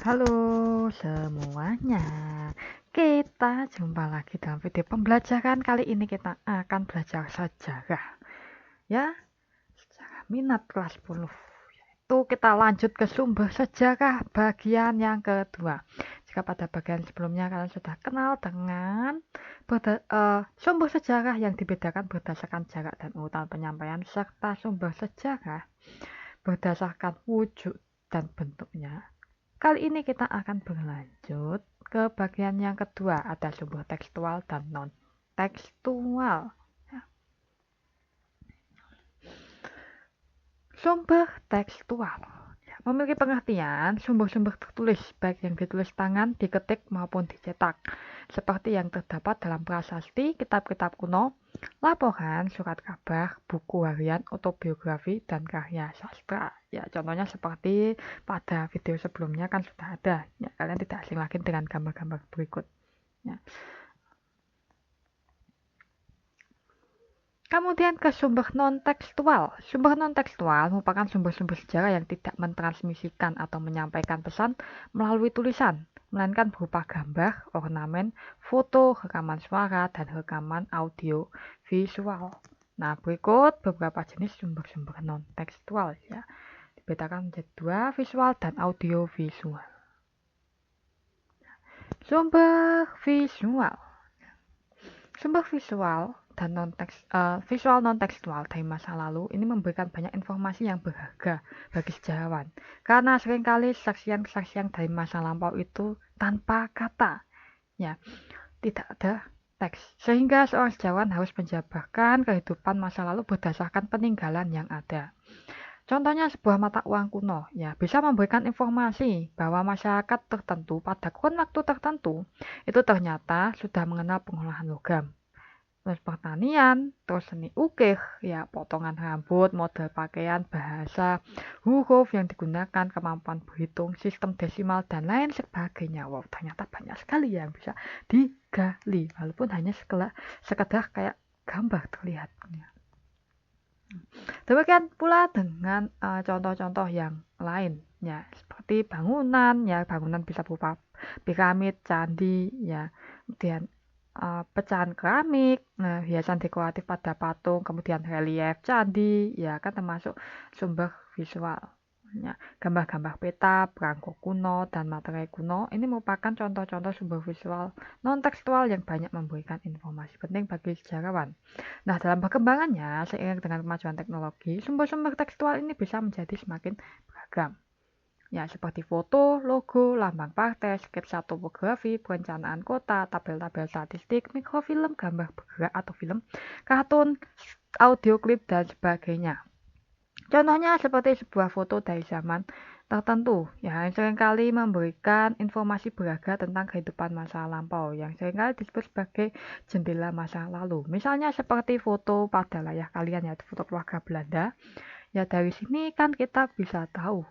Halo semuanya, kita jumpa lagi dalam video pembelajaran. Kali ini kita akan belajar sejarah ya, sejarah minat kelas 10. Yaitu kita lanjut ke sumber sejarah bagian yang kedua. Jika pada bagian sebelumnya kalian sudah kenal dengan sumber sejarah yang dibedakan berdasarkan jarak dan urutan penyampaian, serta sumber sejarah berdasarkan wujud dan bentuknya. Kali ini kita akan berlanjut ke bagian yang kedua, ada sumber tekstual dan non-tekstual. Sumber tekstual memiliki pengertian sumber-sumber tertulis, baik yang ditulis tangan, diketik, maupun dicetak, seperti yang terdapat dalam prasasti, kitab-kitab kuno, laporan, surat kabar, buku harian, autobiografi, dan karya sastra. Ya, contohnya seperti pada video sebelumnya kan sudah ada. Ya, kalian tidak asing lagi dengan gambar-gambar berikut. Ya. Kemudian ke sumber non-tekstual. Sumber non-tekstual merupakan sumber-sumber sejarah yang tidak mentransmisikan atau menyampaikan pesan melalui tulisan, melainkan berupa gambar, ornamen, foto, rekaman suara, dan rekaman audio visual. Nah, berikut beberapa jenis sumber-sumber non-tekstual ya. Dibedakan menjadi dua, visual dan audio visual. Sumber visual. Sumber visual dan visual non-tekstual dari masa lalu ini memberikan banyak informasi yang berharga bagi sejarawan, karena seringkali kesaksian-kesaksian dari masa lampau itu tanpa kata, ya, tidak ada teks, sehingga seorang sejarawan harus menjabarkan kehidupan masa lalu berdasarkan peninggalan yang ada. Contohnya sebuah mata uang kuno, ya, bisa memberikan informasi bahwa masyarakat tertentu pada kurun waktu tertentu itu ternyata sudah mengenal pengolahan logam, terus pertanian, terus seni ukir, ya, potongan rambut, model pakaian, bahasa, huruf yang digunakan, kemampuan berhitung, sistem desimal, dan lain sebagainya. Wow, ternyata banyak sekali yang bisa digali, walaupun hanya sekedar kayak gambar terlihat. Demikian pula dengan contoh-contoh yang lain, ya, seperti bangunan, ya, bangunan bisa berupa piramid, candi, ya, kemudian pecahan keramik, hiasan dekoratif pada patung, kemudian relief candi, ya kan termasuk sumber visual. Ya, gambar-gambar peta, perangko kuno, dan materai kuno ini merupakan contoh-contoh sumber visual non-tekstual yang banyak memberikan informasi penting bagi sejarawan. Nah, dalam perkembangannya, seiring dengan kemajuan teknologi, sumber-sumber tekstual ini bisa menjadi semakin beragam. Ya, seperti foto, logo, lambang partai, sketsa topografi, perencanaan kota, tabel-tabel statistik, mikrofilm, gambar bergerak atau film, kartun, audio klip, dan sebagainya. Contohnya seperti sebuah foto dari zaman tertentu, ya, yang seringkali memberikan informasi berharga tentang kehidupan masa lampau, yang seringkali disebut sebagai jendela masa lalu. Misalnya seperti foto pada layar kalian, ya, foto keluarga Belanda. Ya, dari sini kan kita bisa tahu,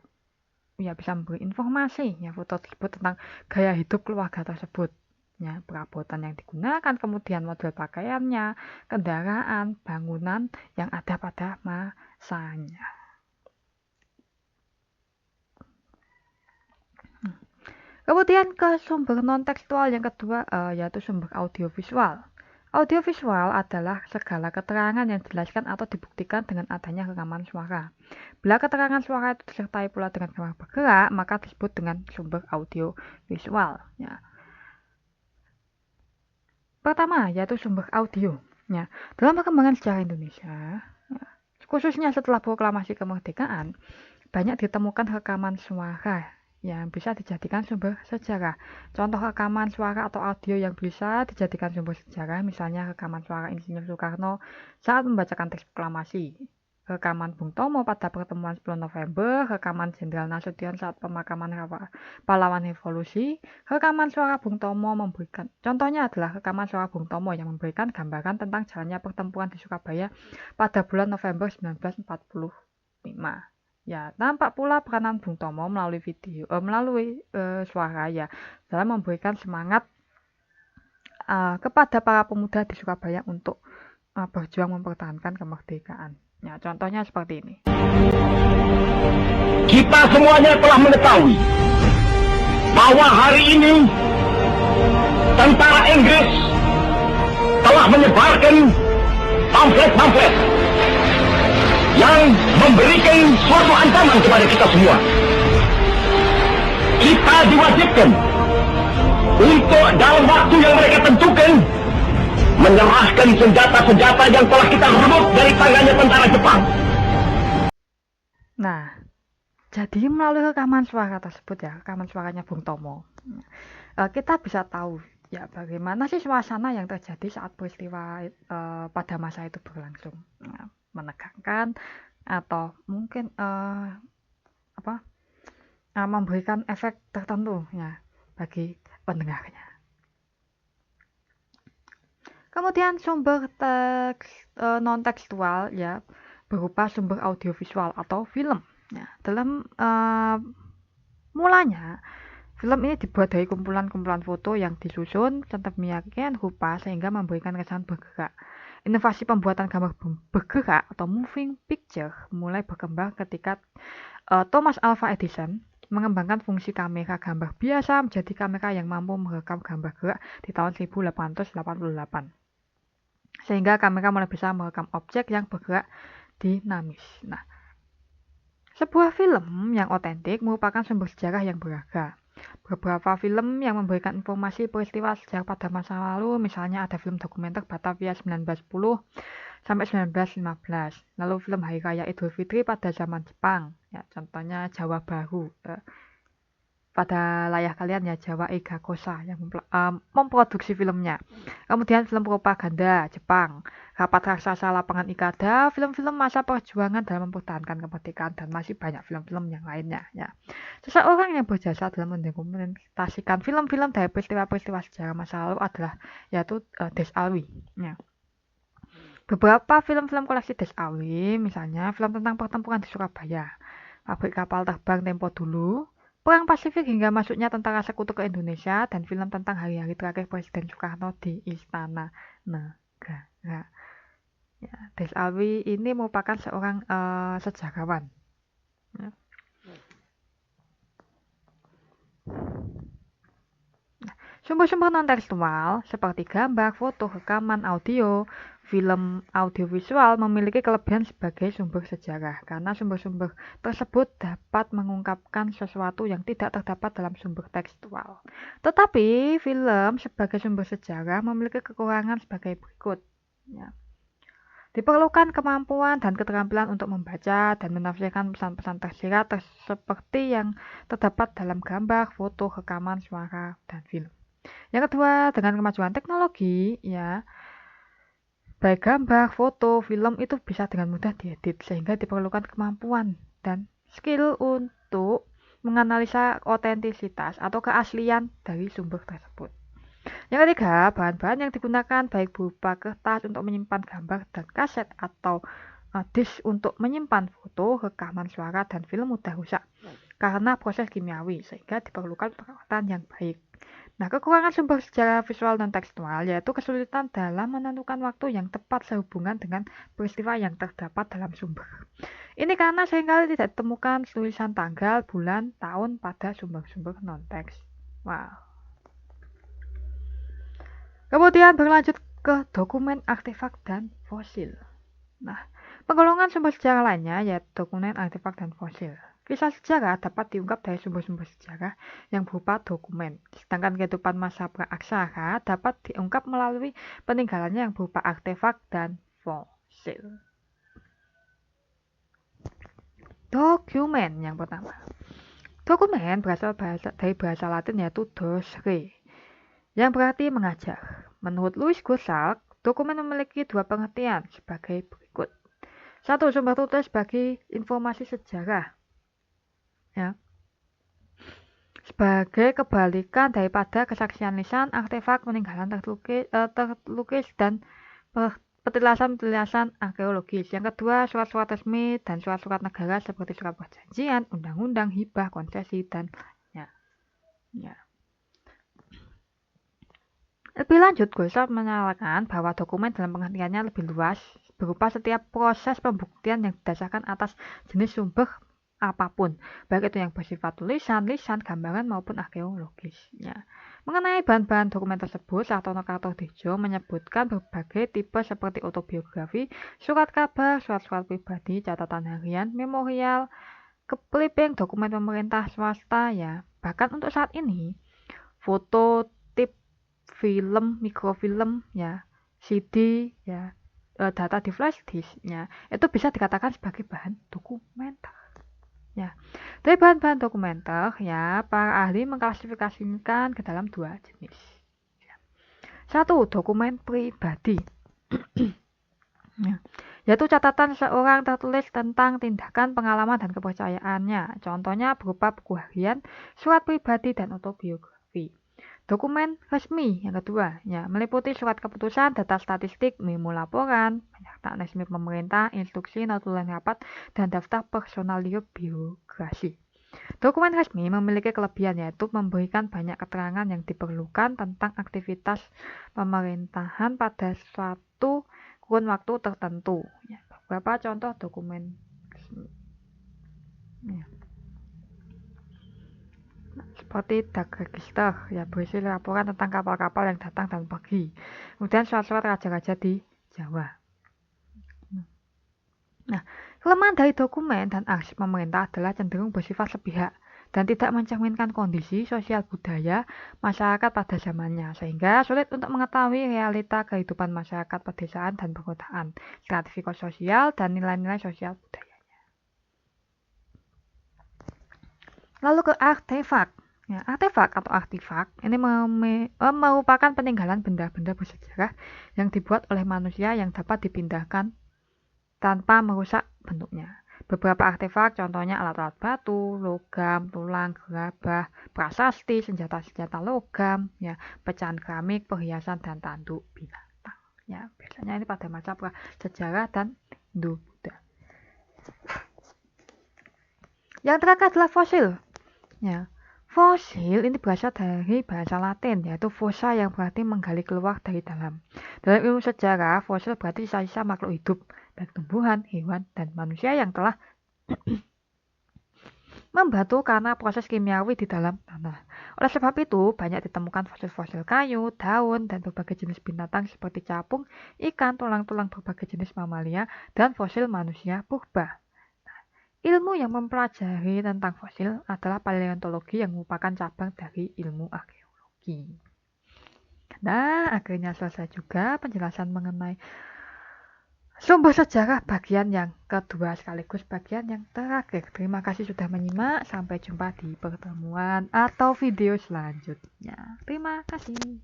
ya, bisa memberi informasi, ya, foto tersebut tentang gaya hidup keluarga tersebut, ya, perabotan yang digunakan, kemudian model pakaiannya, kendaraan, bangunan yang ada pada masanya. Kemudian ke sumber non-tekstual yang kedua, yaitu sumber audiovisual. Audiovisual adalah segala keterangan yang dijelaskan atau dibuktikan dengan adanya rekaman suara. Bila keterangan suara itu disertai pula dengan gambar bergerak, maka disebut dengan sumber audiovisual. Ya. Pertama, yaitu sumber audio. Ya. Dalam perkembangan sejarah Indonesia, ya, khususnya setelah proklamasi kemerdekaan, banyak ditemukan rekaman suara yang bisa dijadikan sumber sejarah. Contoh rekaman suara atau audio yang bisa dijadikan sumber sejarah, misalnya rekaman suara Insinyur Soekarno saat membacakan teks proklamasi, rekaman Bung Tomo pada pertemuan 10 November, rekaman Jenderal Nasution saat pemakaman pahlawan revolusi, rekaman suara Bung Tomo contohnya adalah rekaman suara Bung Tomo yang memberikan gambaran tentang jalannya pertempuran di Surabaya pada bulan November 1945. Ya, nampak pula peranan Bung Tomo melalui suara, ya, dalam memberikan semangat kepada para pemuda di Surabaya untuk berjuang mempertahankan kemerdekaan. Ya, contohnya seperti ini. Kita semuanya telah mengetahui bahwa hari ini tentara Inggris telah menyebarkan pamflet-pamflet yang memberikan suatu ancaman kepada kita semua. Kita diwajibkan untuk dalam waktu yang mereka tentukan menyerahkan senjata-senjata yang telah kita rebut dari tangannya tentara Jepang. Nah, jadi melalui rekaman suara tersebut ya, rekaman suaranya Bung Tomo, kita bisa tahu ya bagaimana sih suasana yang terjadi saat peristiwa pada masa itu berlangsung. Nah, menegangkan atau mungkin memberikan efek tertentu ya bagi pendengarnya. Kemudian sumber teks non tekstual ya berupa sumber audiovisual atau film. Ya, dalam mulanya film ini dibuat dari kumpulan-kumpulan foto yang disusun sedemikian rupa sehingga memberikan kesan bergerak. Inovasi pembuatan gambar bergerak atau moving picture mulai berkembang ketika Thomas Alva Edison mengembangkan fungsi kamera gambar biasa menjadi kamera yang mampu merekam gambar gerak di tahun 1888. Sehingga kamera mulai bisa merekam objek yang bergerak dinamis. Nah, sebuah film yang otentik merupakan sumber sejarah yang beragam. Beberapa film yang memberikan informasi peristiwa sejarah pada masa lalu, misalnya ada film dokumenter Batavia 1910 sampai 1915. Lalu film Hari Raya Idul Fitri pada zaman Jepang, ya contohnya Jawa Baru. Pada layar kalian ya Jawa Eiga Kosa yang memproduksi filmnya. Kemudian film propaganda Jepang, Rapat Raksasa Lapangan Ikada, film-film masa perjuangan dalam mempertahankan kemerdekaan dan masih banyak film-film yang lainnya ya. Seseorang yang berjasa dalam mendokumentasikan film-film dari peristiwa-peristiwa sejarah masa lalu adalah yaitu Des Alwi ya. Beberapa film-film koleksi Des Alwi misalnya film tentang pertempuran di Surabaya, Pabrik Kapal Terbang Tempo Dulu, Perang Pasifik hingga masuknya tentara sekutu ke Indonesia, dan film tentang hari-hari terakhir Presiden Soekarno di Istana Negara. Ya, Des Alwi ini merupakan seorang sejarawan. Ya. Sumber-sumber non-tekstual seperti gambar, foto, rekaman, audio, film audiovisual memiliki kelebihan sebagai sumber sejarah karena sumber-sumber tersebut dapat mengungkapkan sesuatu yang tidak terdapat dalam sumber tekstual. Tetapi film sebagai sumber sejarah memiliki kekurangan sebagai berikut. Ya. Diperlukan kemampuan dan keterampilan untuk membaca dan menafsirkan pesan-pesan tersirat seperti yang terdapat dalam gambar, foto, rekaman, suara, dan film. Yang kedua, dengan kemajuan teknologi, ya, baik gambar, foto, film itu bisa dengan mudah diedit sehingga diperlukan kemampuan dan skill untuk menganalisa otentisitas atau keaslian dari sumber tersebut. Yang ketiga, bahan-bahan yang digunakan baik berupa kertas untuk menyimpan gambar dan kaset atau disk untuk menyimpan foto, rekaman suara, dan film mudah rusak karena proses kimiawi sehingga diperlukan perawatan yang baik. Nah, kekurangan sumber sejarah visual dan tekstual yaitu kesulitan dalam menentukan waktu yang tepat sehubungan dengan peristiwa yang terdapat dalam sumber. Ini karena seringkali tidak ditemukan tulisan tanggal, bulan, tahun pada sumber-sumber non-teks. Wow. Kemudian berlanjut ke dokumen, artefak, dan fosil. Nah, penggolongan sumber sejarah lainnya yaitu dokumen, artefak, dan fosil. Kisah sejarah dapat diungkap dari sumber-sumber sejarah yang berupa dokumen, sedangkan kehidupan masa praaksara dapat diungkap melalui peninggalannya yang berupa artefak dan fosil. Dokumen yang pertama. Dokumen berasal dari bahasa Latin yaitu docere, yang berarti mengajar. Menurut Louis Gossard, dokumen memiliki dua pengertian sebagai berikut. Satu, sumber tulis bagi informasi sejarah. Ya. Sebagai kebalikan daripada kesaksian lisan, artefak, peninggalan terlukis dan petilasan-petilasan arkeologis. Yang kedua, surat-surat resmi dan surat-surat negara seperti surat perjanjian, undang-undang, hibah, konsesi, dan lainnya. Ya. Lebih lanjut, Gossard menyatakan bahwa dokumen dalam pengertiannya lebih luas berupa setiap proses pembuktian yang didasarkan atas jenis sumber apapun, baik itu yang bersifat tulisan, lisan, gambaran maupun arkeologis. Ya. Mengenai bahan-bahan dokumen tersebut, Sartono Kartodhejo menyebutkan berbagai tipe seperti autobiografi, surat kabar, surat-surat pribadi, catatan harian, memorial, clipping, dokumen pemerintah swasta, ya. Bahkan untuk saat ini, foto, tip, film, mikrofilm, ya, CD, ya, data di flash disk, ya, itu bisa dikatakan sebagai bahan dokumenter. Ya, dari bahan-bahan dokumenter, ya, para ahli mengklasifikasikan ke dalam 2 jenis. Satu, dokumen pribadi. Ya, yaitu catatan seorang tertulis tentang tindakan, pengalaman, dan kepercayaannya. Contohnya berupa buku harian, surat pribadi, dan autobiografi. Dokumen resmi yang kedua, ya, meliputi surat keputusan, data statistik, memo laporan, pernyataan resmi pemerintah, instruksi, notulen rapat, dan daftar personalia birokrasi. Dokumen resmi memiliki kelebihan yaitu memberikan banyak keterangan yang diperlukan tentang aktivitas pemerintahan pada suatu kurun waktu tertentu. Ya, beberapa contoh dokumen resmi. Ya. Seperti Dag Register, ya, berisi laporan tentang kapal-kapal yang datang dan pergi. Kemudian surat-surat raja-raja di Jawa. Nah, kelemahan dari dokumen dan arsip pemerintah adalah cenderung bersifat sepihak dan tidak mencerminkan kondisi sosial budaya masyarakat pada zamannya, sehingga sulit untuk mengetahui realita kehidupan masyarakat pedesaan dan perkotaan, stratifikasi sosial, dan nilai-nilai sosial budaya. Lalu ke artefak. Ya, artefak atau artifak ini merupakan peninggalan benda-benda bersejarah yang dibuat oleh manusia yang dapat dipindahkan tanpa merusak bentuknya. Beberapa artefak contohnya alat-alat batu, logam, tulang, gerabah, prasasti, senjata-senjata logam, ya, pecahan keramik, perhiasan, dan tanduk binatang. Ya, biasanya ini pada masa prasejarah dan Hindu-Buddha. Yang terakhir adalah fosil. Ya, fosil ini berasal dari bahasa Latin, yaitu fossa yang berarti menggali keluar dari dalam. Dalam ilmu sejarah, fosil berarti sisa-sisa makhluk hidup, baik tumbuhan, hewan, dan manusia yang telah membatu karena proses kimiawi di dalam tanah. Oleh sebab itu, banyak ditemukan fosil-fosil kayu, daun, dan berbagai jenis binatang seperti capung, ikan, tulang-tulang berbagai jenis mamalia, dan fosil manusia purba. Ilmu yang mempelajari tentang fosil adalah paleontologi yang merupakan cabang dari ilmu arkeologi. Nah, akhirnya selesai juga penjelasan mengenai sumber sejarah bagian yang kedua sekaligus bagian yang terakhir. Terima kasih sudah menyimak. Sampai jumpa di pertemuan atau video selanjutnya. Terima kasih.